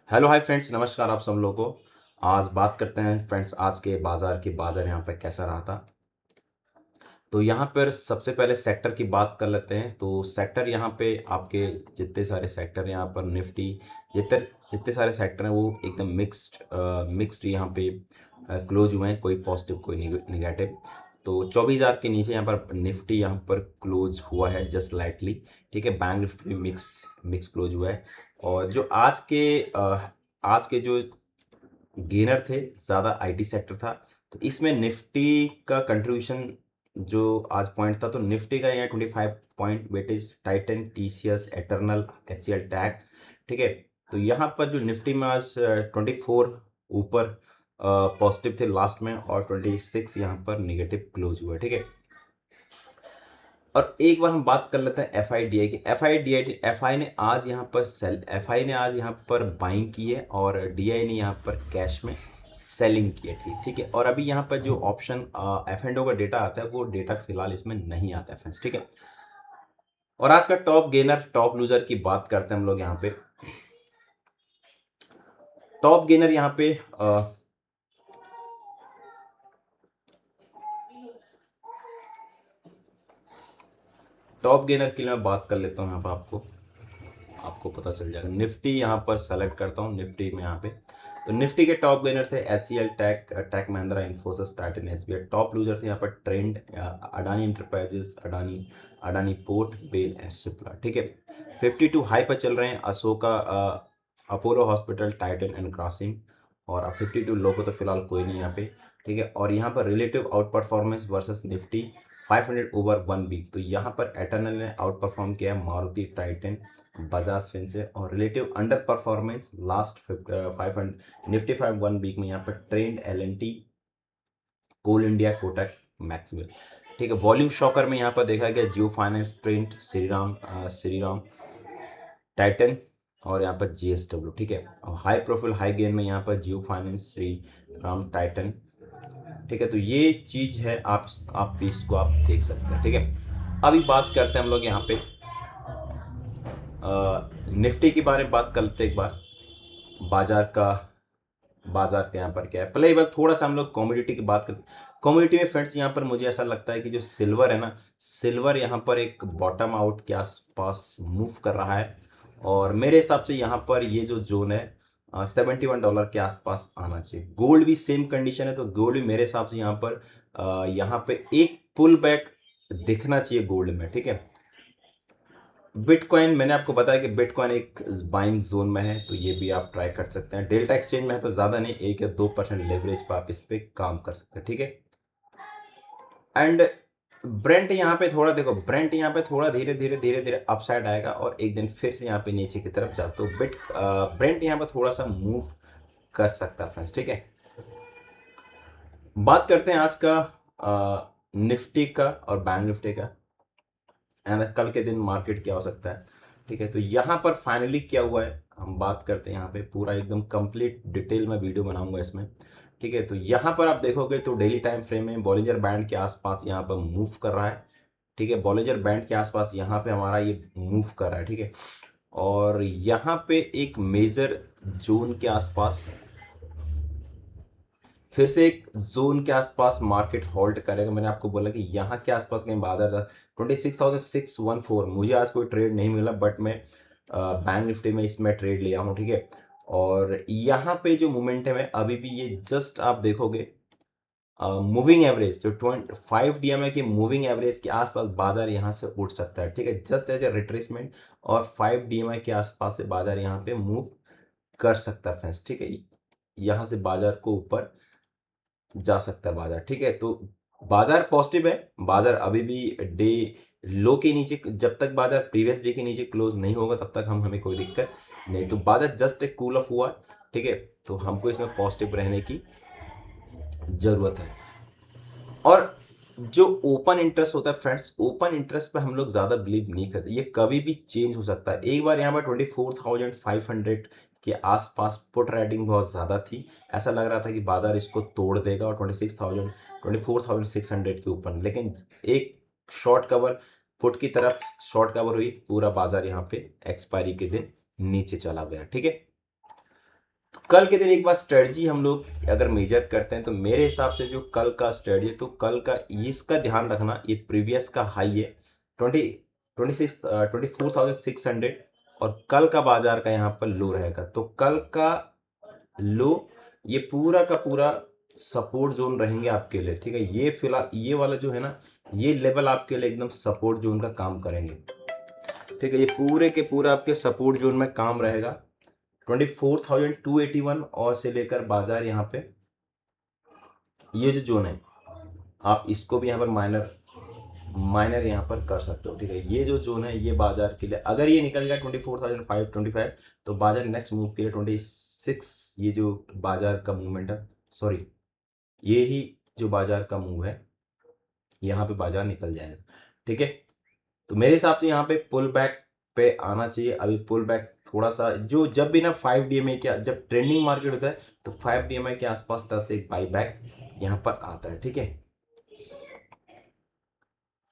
Hello hi friends, नमस्कार आप सब लोगों को। आज बात करते हैं फ्रेंड्स आज के बाज़ार यहाँ पे कैसा रहा था। तो यहाँ पर सबसे पहले सेक्टर की बात कर लेते हैं। तो सेक्टर यहाँ पे आपके जितने सारे सेक्टर यहाँ पर निफ्टी जितने जितने सारे सेक्टर हैं वो एकदम मिक्स्ड यहाँ पे क्लोज हुए हैं, कोई पॉजिटिव कोई निगेटिव। तो 24,000 के नीचे यहाँ पर निफ्टी यहाँ पर क्लोज हुआ है जस्ट लाइटली। ठीक है, बैंक निफ्टी भी मिक्स मिक्स क्लोज हुआ है। और जो आज के जो गेनर थे ज़्यादा आईटी सेक्टर था। तो इसमें निफ्टी का कंट्रीब्यूशन जो आज पॉइंट था, तो निफ्टी का यहाँ 25 point weightage Titan TCS eternal HCL tag. ठीक है, तो यहाँ पर जो निफ्टी में आज 24 ऊपर पॉजिटिव थे लास्ट में, और 26 यहाँ पर निगेटिव क्लोज हुआ। ठीक है, और एक बार हम बात कर लेते हैं एफआईडीआई की। एफआई ने आज यहाँ पर एफआई ने आज यहाँ पर बाइंग की है और डीआई ने यहाँ पर कैश में सेलिंग की है। ठीक है, और अभी यहाँ पर जो ऑप्शन एफ एंड ओ का डेटा आता है वो डेटा फिलहाल इसमें नहीं आता है फ्रेंड्स। ठीक है, और आज का टॉप गेनर टॉप लूजर की बात करते हैं हम लोग यहाँ पे। टॉप गेनर यहाँ पे टॉप गेनर के लिए मैं बात कर लेता हूँ। यहाँ पर आपको पता चल जाएगा। निफ्टी यहाँ पर सेलेक्ट करता हूँ, निफ्टी में यहाँ पे तो निफ्टी के टॉप गेनर थे HCL Tech Mahindra Infosys Titan SBI. Top loser थे यहाँ पर trend Adani Enterprises Adani port BEL and Cipla. ठीक है, 52 हाई पर चल रहे हैं Ashoka Apollo hospital Titan and Grasim. और अब 52 लो पर तो फिलहाल कोई नहीं यहाँ पे। ठीक है, और यहाँ पर relative out performance versus Nifty 500 over 1 week. तो यहाँ पर एटर्नल ने आउट परफॉर्म किया है मारुति टाइटन बजाज फिनसे, और relative under performance last 500 Nifty 5 1 week में यहाँ पर trend LNT Coal India Kotak Maxwell. ठीक है, वॉल्यूम शॉकर में यहाँ पर देखा गया Jio finance trend Shriram Titan और यहाँ पर जीएसडब्ल्यू। ठीक है, और हाई प्रोफाइल हाई गेन में यहाँ पर जियो फाइनेंस श्रीराम टाइटन। ठीक है, तो ये चीज है, आप इसको आप देख सकते हैं। ठीक है, अभी बात करते हैं हम लोग यहाँ पे निफ्टी के बारे में बात कर लेते हैं एक बार। बाजार का बाजार का यहाँ पर क्या है, पहले एक बार थोड़ा सा हम लोग कमोडिटी की बात करते हैं। कमोडिटी में फ्रेंड्स यहाँ पर मुझे ऐसा लगता है कि जो सिल्वर है ना, सिल्वर यहाँ पर एक बॉटम आउट के आसपास मूव कर रहा है, और मेरे हिसाब से यहाँ पर ये जो जोन है $71 के आसपास आना चाहिए। गोल्ड भी सेम कंडीशन है, तो गोल्ड भी मेरे हिसाब से यहाँ पे एक पुल बैक दिखना चाहिए गोल्ड में। ठीक है, बिटकॉइन मैंने आपको बताया कि बिटकॉइन एक बाइंग जोन में है, तो ये भी आप ट्राई कर सकते हैं। डेल्टा एक्सचेंज में है तो ज़्यादा नहीं, 1 या 2% लेवरेज पर आप इस पर काम कर सकते हैं। ठीक है, एंड ब्रेंट यहाँ पे थोड़ा देखो, ब्रेंट यहाँ पे थोड़ा धीरे धीरे अपसाइड आएगा और एक दिन फिर से यहाँ पे नीचे की तरफ जा, तो ब्रेंट यहाँ पे थोड़ा सा मूव कर सकता है फ्रेंड्स। ठीक है, बात करते हैं आज का निफ्टी का और बैंक निफ्टी का, एंड कल के दिन मार्केट क्या हो सकता है। ठीक है, तो यहाँ पर फाइनली क्या हुआ है हम बात करते हैं। यहाँ पे पूरा एकदम कंप्लीट डिटेल में वीडियो बनाऊंगा इसमें। ठीक है, तो यहाँ पर आप देखोगे तो डेली टाइम फ्रेम में बॉलिंजर बैंड के आसपास यहाँ पर मूव कर रहा है। ठीक है, बॉलिंजर बैंड के आसपास यहाँ पे हमारा ये मूव कर रहा है। ठीक है, और यहाँ पे एक मेजर जोन के आसपास फिर से एक जोन के आसपास मार्केट होल्ड करेगा। मैंने आपको बोला कि यहाँ के आसपास कहीं बाजार जा 26,614। मुझे आज कोई ट्रेड नहीं मिला, बट मैं बैंक निफ्टी में इसमें ट्रेड लिया हूँ। ठीक है, और यहाँ पे जो मोमेंटम है अभी भी ये जस्ट आप देखोगे मूविंग एवरेज जो 25 डीएमए की मूविंग एवरेज के आसपास बाजार यहाँ से उठ सकता है। ठीक है, जस्ट एज ए रिट्रेसमेंट, और 5 डीएमए के आसपास से बाजार यहाँ पे मूव कर सकता है फ्रेंड्स। ठीक है, यहाँ से बाजार को ऊपर जा सकता है बाजार। ठीक है, तो बाजार पॉजिटिव है। बाजार अभी भी डे लो के नीचे, जब तक बाजार प्रीवियस डे के नीचे क्लोज नहीं होगा तब तक हमें कोई दिक्कत नहीं। तो बाजार जस्ट एक कूल ऑफ हुआ। ठीक है, तो हमको इसमें पॉजिटिव रहने की जरूरत है। और जो ओपन इंटरेस्ट होता है फ्रेंड्स, ओपन इंटरेस्ट पे हम लोग ज़्यादा बिलीव नहीं करते, ये कभी भी चेंज हो सकता है। एक बार यहाँ पर 24,500 के आसपास पुट राइटिंग बहुत ज़्यादा थी, ऐसा लग रहा था कि बाजार इसको तोड़ देगा, और 24,600 के ऊपर, लेकिन एक शॉर्ट कवर पुट की तरफ शॉर्ट कवर हुई, पूरा बाजार यहाँ पे एक्सपायरी के दिन नीचे चला गया। ठीक है, कल के दिन एक बार स्ट्रेटजी हम लोग अगर मेजर करते हैं तो मेरे हिसाब से जो कल का स्ट्रेटजी, तो कल का इसका ध्यान रखना, ये प्रीवियस का हाई है 24,600 और कल का बाजार का यहाँ पर लो रहेगा। तो कल का लो ये पूरा का पूरा सपोर्ट जोन रहेंगे आपके लिए, ठीक है। ये फिलहाल ये वाला जो है ना, ये लेवल आपके लिए एकदम सपोर्ट जोन का काम करेंगे, ठीक है। ये पूरे के पूरा आपके सपोर्ट जोन में काम रहेगा 24,281 और से लेकर बाजार यहाँ पे ये जो जोन है, आप इसको भी यहाँ पर माइनर यहाँ पर कर सकते हो, ठीक है। ये जो जोन है ये बाजार के लिए अगर ये निकल गया 24,525 तो बाजार नेक्स्ट मूव के लिए 26, ये जो बाजार का मूवमेंट है, सॉरी ये ही जो बाजार का मूव है यहाँ पे बाजार निकल जाएगा, ठीक है। तो मेरे हिसाब से यहाँ पे पुल बैक पे आना चाहिए। अभी पुल बैक थोड़ा सा जो जब भी ना 5 DMA के जब ट्रेंडिंग मार्केट होता है तो 5 DMA के आसपास 10 से एक बाई बैक यहाँ पर आता है, ठीक है।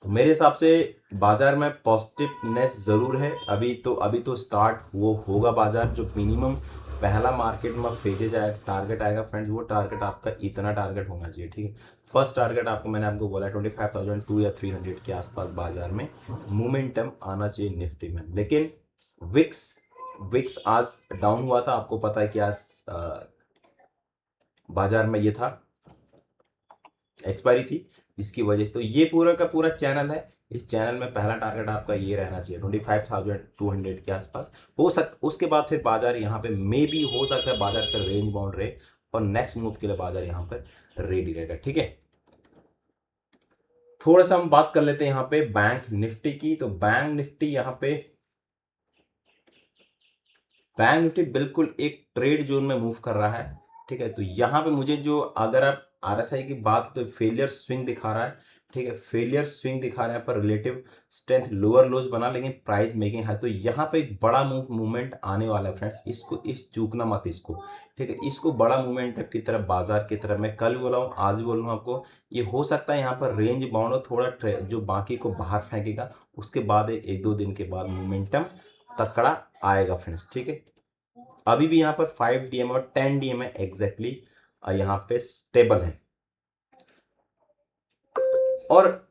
तो मेरे हिसाब से बाजार में पॉजिटिवनेस जरूर है। अभी तो स्टार्ट वो होगा बाजार, जो मिनिमम पहला मार्केट में फेजेज आएगा, टारगेट आएगा फ्रेंड्स, वो टारगेट आपका इतना टारगेट होना चाहिए, ठीक है। फर्स्ट टारगेट मैंने आपको बोला 25,002 या 300 के आसपास बाजार में मोमेंटम आना चाहिए निफ्टी में। लेकिन विक्स आज डाउन हुआ था, आपको पता है कि आज बाजार में ये था एक्सपायरी थी, जिसकी वजह से तो ये पूरा का पूरा चैनल है। इस चैनल में पहला टारगेट आपका ये रहना चाहिए 25,200 के आसपास। उसके बाद फिर बाजार यहाँ पे मे भी हो सकता है बाजार फिर रेंज बाउंड रहे और नेक्स्ट मूव के लिए बाजार यहाँ पर रेडी रहेगा, ठीक है। थोड़ा सा हम बात कर लेते हैं यहाँ पे बैंक निफ्टी की। तो बैंक निफ्टी बिल्कुल एक ट्रेड जोन में मूव कर रहा है, ठीक है। तो यहाँ पे मुझे जो अगर आप RSI की बात तो फेलियर स्विंग दिखा रहा है, ठीक है। फेलियर स्विंग दिखा रहा है पर रिलेटिव स्ट्रेंथ लोअर लोज बना, लेकिन प्राइस मेकिंग है। तो यहाँ पे एक बड़ा मूवमेंट आने वाला है फ्रेंड्स, चूकना मत इसको, ठीक है। इसको बड़ा मूवमेंट की तरफ बाजार की तरफ मैं कल बोला हूँ आज भी बोल रहा हूँ आपको, ये हो सकता है यहाँ पर रेंज बाउंड हो, थोड़ा जो बाकी को बाहर फेंकेगा, उसके बाद एक दो दिन के बाद मोमेंटम तकड़ा आएगा फ्रेंड्स, ठीक है। अभी भी यहाँ पर 5 DMA और 10 DMA एग्जैक्टली यहाँ पे स्टेबल है। और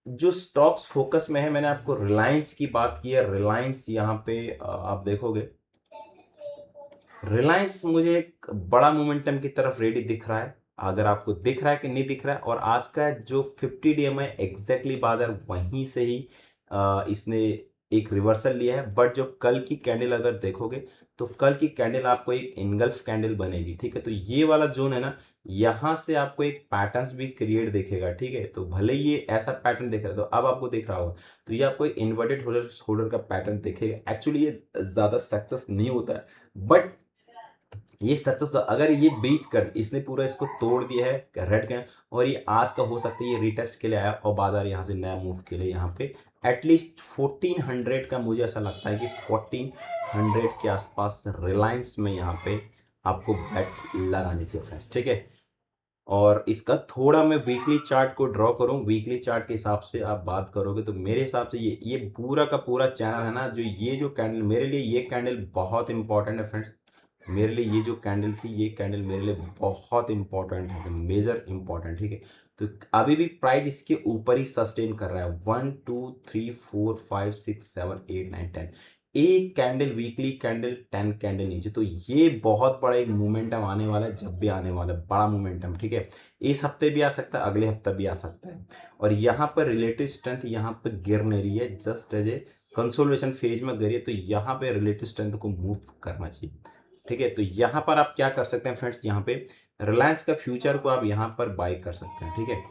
जो स्टॉक्स फोकस में है, मैंने आपको रिलायंस की बात की है। रिलायंस यहाँ पे आप देखोगे, रिलायंस मुझे एक बड़ा मोमेंटम की तरफ रेडी दिख रहा है। अगर आपको दिख रहा है कि नहीं दिख रहा है, और आज का जो 50 DMA एग्जैक्टली बाजार वहीं से ही इसने एक रिवर्सल लिया है। बट जो कल की कैंडल अगर देखोगे तो कल की कैंडल आपको एक इनगल्फ कैंडल बनेगी, ठीक है। तो ये वाला जोन है ना, यहाँ से आपको एक पैटर्न्स भी क्रिएट दिखेगा, ठीक है। तो भले ये ऐसा पैटर्न दिख रहा है, तो अब आपको दिख रहा होगा, तो ये आपको एक इन्वर्टेड होल्डर का पैटर्न दिखेगा। एक्चुअली ये ज़्यादा सक्सेस नहीं होता है, बट ये सक्सेस तो अगर ये ब्रीच कर इसने पूरा इसको तोड़ दिया है रेड का, और ये आज का हो सकता है ये रिटेस्ट के लिए आया और बाजार यहाँ से नया मूव के लिए यहाँ पे एटलीस्ट 1400 का, मुझे ऐसा लगता है कि 1400 के आसपास रिलायंस में यहाँ पे आपको बेट लगानी चाहिए फ्रेंड्स, ठीक है। और इसका थोड़ा मैं वीकली चार्ट को ड्रॉ करूं, वीकली चार्ट के हिसाब से आप बात करोगे तो मेरे हिसाब से ये पूरा का पूरा चैनल है ना, जो ये जो कैंडल मेरे लिए ये कैंडल बहुत इंपॉर्टेंट है फ्रेंड्स। मेरे लिए ये जो कैंडल थी, ये कैंडल मेरे लिए बहुत इंपॉर्टेंट है, मेजर इंपॉर्टेंट, ठीक है। तो अभी भी प्राइस इसके ऊपर ही सस्टेन कर रहा है 1 2 3 4 5 6 7 8 9 10, एक कैंडल वीकली कैंडल 10 कैंडल नीचे। तो ये बहुत बड़ा एक मोमेंटम आने वाला है, जब भी आने वाला है बड़ा मोमेंटम, ठीक है। इस हफ्ते भी आ सकता है, अगले हफ्ते भी आ सकता है। और यहाँ पर रिलेटिव स्ट्रेंथ यहाँ पर गिर नहीं रही है, just as a consolidation phase में गिरी है। तो यहाँ पे रिलेटिव स्ट्रेंथ को मूव करना चाहिए, ठीक है। तो यहाँ पर आप क्या कर सकते हैं फ्रेंड्स, यहाँ पे रिलायंस का फ्यूचर को आप यहाँ पर बाय कर सकते हैं, ठीक है।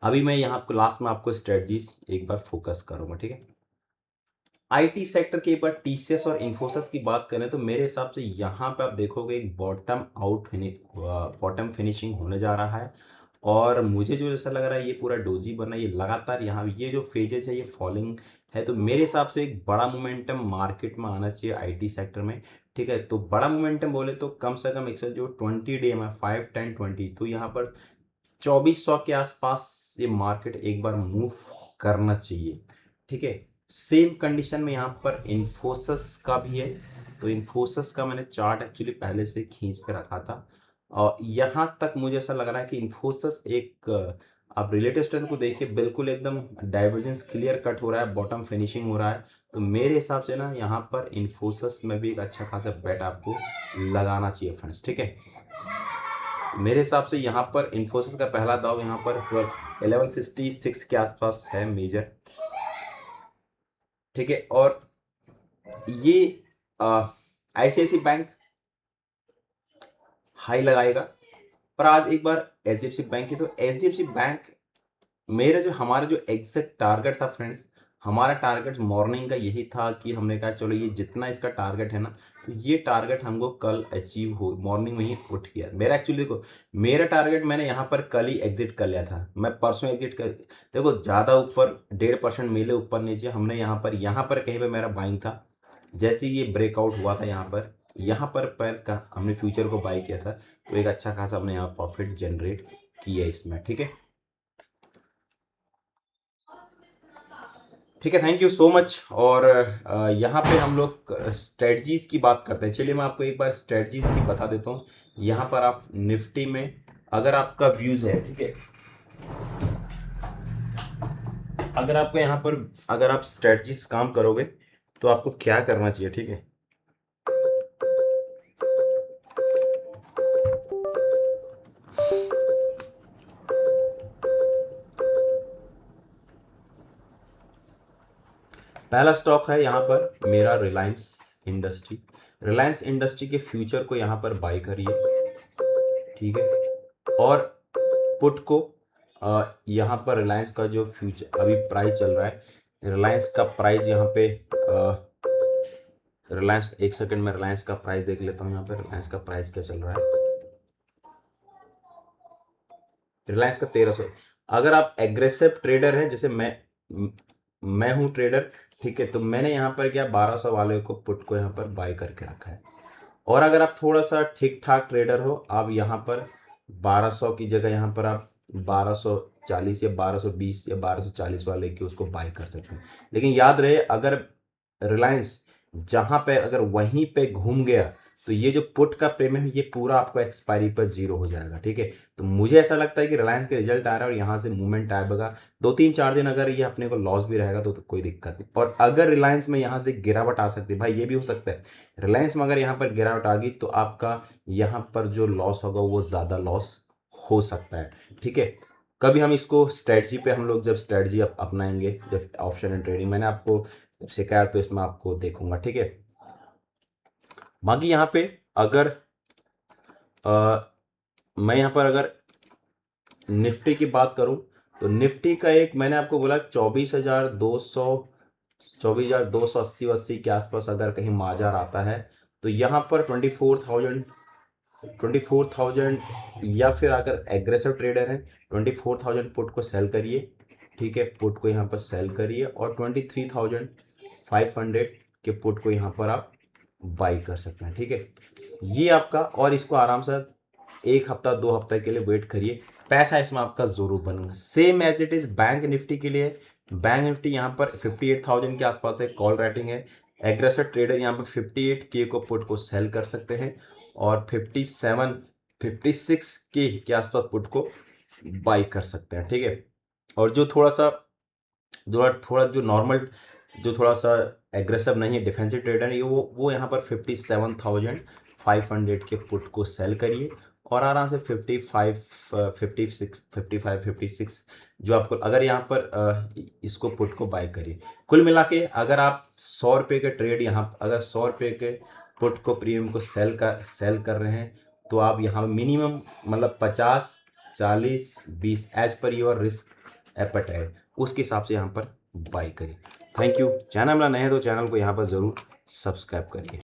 अभी मैं यहाँ आपको लास्ट में आपको स्ट्रेटजीज एक बार फोकस करूंगा, ठीक है। आईटी सेक्टर के एक बार TCS और इन्फोसिस की बात करें तो मेरे हिसाब से यहाँ पे आप देखोगे एक बॉटम फिनिशिंग होने जा रहा है। और मुझे जो ऐसा लग रहा है ये पूरा डोजी बना, ये लगातार यहाँ ये जो फेजेस है ये फॉलिंग है। तो मेरे हिसाब से एक बड़ा मोमेंटम मार्केट में आना चाहिए आईटी सेक्टर में, ठीक है। तो बड़ा मोमेंटम बोले तो कम से कम जो 20 DMA 5 10 20, तो यहाँ पर 2400 के आसपास ये मार्केट एक बार मूव करना चाहिए, ठीक है। सेम कंडीशन में यहाँ पर इन्फोसिस का भी है, तो इन्फोसिस का मैंने चार्ट एक्चुअली पहले से खींच के रखा था और यहाँ तक मुझे ऐसा लग रहा है कि इन्फोसिस एक आप रिलेटिव स्ट्रेंथ को देखिए बिल्कुल एकदम डाइवर्जेंस क्लियर कट हो रहा है, बॉटम फिनिशिंग हो रहा है। तो मेरे हिसाब से ना यहाँ पर इन्फोसिस में भी एक अच्छा खासा बेट आपको लगाना चाहिए फ्रेंड्स, ठीक है। तो मेरे हिसाब से यहाँ पर इन्फोसिस का पहला दाव यहाँ पर 1166 के आसपास है मेजर, ठीक है। और ये ICICI बैंक हाई लगाएगा, पर आज एक बार HDFC बैंक की, तो HDFC बैंक हमारा जो एग्जैक्ट टारगेट था फ्रेंड्स, हमारा टारगेट मॉर्निंग का यही था कि हमने कहा चलो ये जितना इसका टारगेट है ना, तो ये टारगेट हमको कल अचीव हो, मॉर्निंग में ही उठ गया मेरा। एक्चुअली देखो मेरा टारगेट मैंने यहाँ पर कल ही एग्जिट कर लिया था, मैं परसों एग्जिट कर, देखो ज़्यादा ऊपर 1.5% मिले ऊपर नीचे, हमने यहाँ पर कहीं पर मेरा बाइंग था। जैसे ये ब्रेकआउट हुआ था यहाँ पर पैर का हमने फ्यूचर को बाई किया था, तो एक अच्छा खासा हमने यहाँ प्रॉफिट जनरेट किया इसमें, ठीक है। ठीक है, थैंक यू सो मच। और यहाँ पे हम लोग स्ट्रेटजीज की बात करते हैं। चलिए मैं आपको एक बार स्ट्रेटजीज की बता देता हूँ। यहाँ पर आप निफ्टी में अगर आपका व्यूज है, ठीक है, अगर आपको यहाँ पर अगर आप स्ट्रेटजीज काम करोगे तो आपको क्या करना चाहिए, ठीक है। पहला स्टॉक है यहाँ पर मेरा रिलायंस इंडस्ट्री। रिलायंस इंडस्ट्री के फ्यूचर को यहाँ पर बाय करिए, ठीक है। और पुट को यहाँ पर रिलायंस का जो फ्यूचर अभी प्राइस चल रहा है, रिलायंस का प्राइस यहाँ पे रिलायंस, एक सेकंड में रिलायंस का प्राइस देख लेता हूँ। यहाँ पे रिलायंस का प्राइस क्या चल रहा है, रिलायंस का 1300। अगर आप एग्रेसिव ट्रेडर हैं, जैसे मैं हूं ट्रेडर, ठीक है, तो मैंने यहाँ पर क्या 1200 वाले को पुट को यहाँ पर बाय करके रखा है। और अगर आप थोड़ा सा ठीक ठाक ट्रेडर हो, आप यहाँ पर 1200 की जगह यहाँ पर आप 1240 या 1220 या 1240 वाले की उसको बाय कर सकते हैं। लेकिन याद रहे, अगर रिलायंस जहाँ पे अगर वहीं पे घूम गया तो ये जो पुट का प्रीमियम है ये पूरा आपको एक्सपायरी पर जीरो हो जाएगा, ठीक है। तो मुझे ऐसा लगता है कि रिलायंस के रिजल्ट आ रहा है और यहाँ से मूवमेंट आएगा 2-3-4 दिन, अगर ये अपने को लॉस भी रहेगा तो कोई दिक्कत नहीं। और अगर रिलायंस में यहाँ से गिरावट आ सकती है भाई, ये भी हो सकता है रिलायंस में अगर यहाँ पर गिरावट आ गई तो आपका यहाँ पर जो लॉस होगा वो ज़्यादा लॉस हो सकता है, ठीक है। कभी हम इसको स्ट्रेटजी पे हम लोग जब स्ट्रेटजी अपनाएंगे, जब ऑप्शन एंड ट्रेडिंग मैंने आपको जब सिखाया तो इसमें आपको देखूंगा, ठीक है। बाकी यहाँ पे अगर मैं यहाँ पर अगर निफ्टी की बात करूं तो निफ्टी का एक मैंने आपको बोला 24,280 के आसपास अगर कहीं मार्जिन आता है तो यहाँ पर 24,000 या फिर अगर एग्रेसिव ट्रेडर हैं 24,000 पुट को सेल करिए, ठीक है, पुट को यहाँ पर सेल करिए और 23,500 के पुट को यहाँ पर आप बाई कर सकते हैं, ठीक है। ये आपका, और इसको आराम से 1 हफ्ता 2 हफ्ते के लिए वेट करिए, पैसा इसमें आपका जरूर बनेगा। Same as it is bank Nifty के लिए। बैंक निफ्टी यहाँ पर 58,000 के आसपास है, कॉल राइटिंग है। एग्रेसिव ट्रेडर यहाँ पर 58K को पुट को सेल कर सकते हैं और 56K के आसपास पुट को बाई कर सकते हैं, ठीक है। और जो थोड़ा जो नॉर्मल, जो थोड़ा सा एग्रेसिव नहीं है, डिफेंसिव ट्रेडर है, वो यहाँ पर 57,500 के पुट को सेल करिए और आराम से 56 जो आपको, अगर यहाँ पर इसको पुट को बाय करिए। कुल मिला के अगर आप 100 रुपये के ट्रेड यहाँ, अगर 100 रुपये के पुट को प्रीमियम को सेल कर रहे हैं तो आप यहाँ मिनिमम मतलब 50-40-20 as per your risk appetite, उसके हिसाब से यहाँ पर बाय करिए। Thank you. चैनल में नए हैं तो चैनल को यहाँ पर ज़रूर सब्सक्राइब करिए।